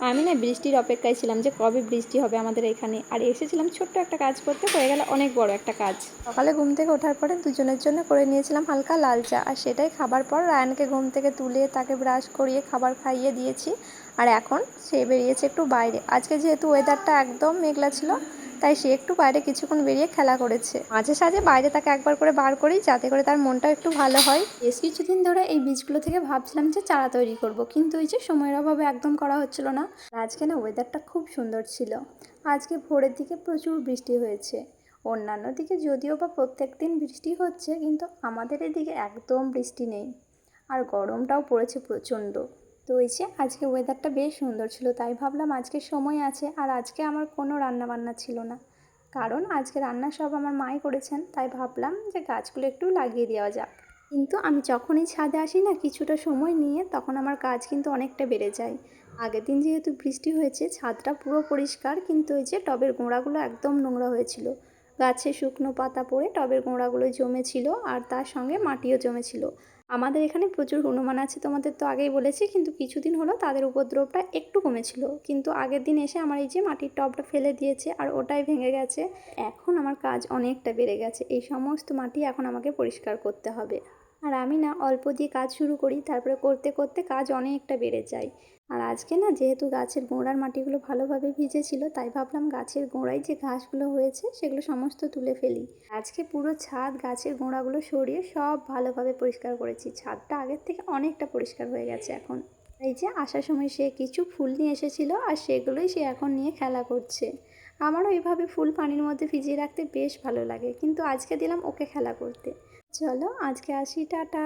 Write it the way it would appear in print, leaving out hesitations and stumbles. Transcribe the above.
আমি না বৃষ্টির অপেক্ষায় ছিলাম যে কবে বৃষ্টি হবে আমাদের এখানে। আর এসেছিলাম ছোট্ট একটা কাজ করতে, হয়ে গেল অনেক বড় একটা কাজ। সকালে ঘুম থেকে ওঠার পরে দুজনের জন্য করে নিয়েছিলাম হালকা লাল চা, আর সেটাই খাবার পর রায়ানকে ঘুম থেকে তুলে তাকে ব্রাশ করিয়ে খাবার খাইয়ে দিয়েছি। আর এখন সে বেরিয়েছে একটু বাইরে। আজকে যেহেতু ওয়েদারটা একদম মেঘলা ছিল, তাই সে একটু বাইরে কিছুক্ষণ বেরিয়ে খেলা করেছে। মাঝে সাঝে বাইরে তাকে একবার করে বার করি, যাতে করে তার মনটা একটু ভালো হয়। বেশ কিছুদিন ধরে এই বীজগুলো থেকে ভাবছিলাম যে চারা তৈরি করব, কিন্তু এই যে সময়ের অভাবে একদম করা হচ্ছিল না। আজকে না ওয়েদারটা খুব সুন্দর ছিল। আজকে ভোরের দিকে প্রচুর বৃষ্টি হয়েছে। অন্যান্য দিকে যদিও বা প্রত্যেক দিন বৃষ্টি হচ্ছে, কিন্তু আমাদের এদিকে একদম বৃষ্টি নেই। আর গরমটাও পড়েছে প্রচণ্ড। তো এই যে আজকে ওয়েদারটা বেশ সুন্দর ছিল, তাই ভাবলাম আজকে সময় আছে। আর আজকে আমার কোনো রান্না বান্না ছিল না, কারণ আজকে রান্না সব আমার মাই করেছেন। তাই ভাবলাম যে গাছগুলো একটু লাগিয়ে দেওয়া যাক। কিন্তু আমি যখনই ছাদে আসি না কিছুটা সময় নিয়ে, তখন আমার কাজ কিন্তু অনেকটা বেড়ে যায়। আগের দিন যেহেতু বৃষ্টি হয়েছে, ছাদটা পুরো পরিষ্কার, কিন্তু ওই যে টবের গোড়াগুলো একদম নোংরা হয়েছিল। গাছে শুকনো পাতা পড়ে টবের গোড়াগুলো জমেছিল, আর তার সঙ্গে মাটিও জমেছিল। আমাদের এখানে প্রচুর হনুমান আছে, তোমাদের তো আগেই বলেছি, কিন্তু কিছুদিন হলো তাদের উপদ্রবটা একটু কমেছিল। কিন্তু আগের দিন এসে আমার এই যে মাটির টবটা ফেলে দিয়েছে, আর ওটাই ভেঙে গেছে। এখন আমার কাজ অনেকটা বেড়ে গেছে, এই সমস্ত মাটি এখন আমাকে পরিষ্কার করতে হবে। আর আমি না অল্প দিয়ে কাজ শুরু করি, তারপরে করতে করতে কাজ অনেকটা বেড়ে যায়। আর আজকে না যেহেতু গাছের গোড়ার মাটিগুলো ভালোভাবে ভিজেছিল, তাই ভাবলাম গাছের গোড়ায় যে ঘাসগুলো হয়েছে সেগুলো সমস্ত তুলে ফেলি। আজকে পুরো ছাদ গাছের গোড়াগুলো সরিয়ে সব ভালোভাবে পরিষ্কার করেছি। ছাদটা আগের থেকে অনেকটা পরিষ্কার হয়ে গেছে এখন। এই যে আসার সময় সে কিছু ফুল নিয়ে এসেছিল, আর সেগুলোই সে এখন নিয়ে খেলা করছে। আমারও এইভাবে ফুল পানির মধ্যে ভিজিয়ে রাখতে বেশ ভালো লাগে, কিন্তু আজকে দিলাম ওকে খেলা করতে। চলো আজকে আসি, টাটা।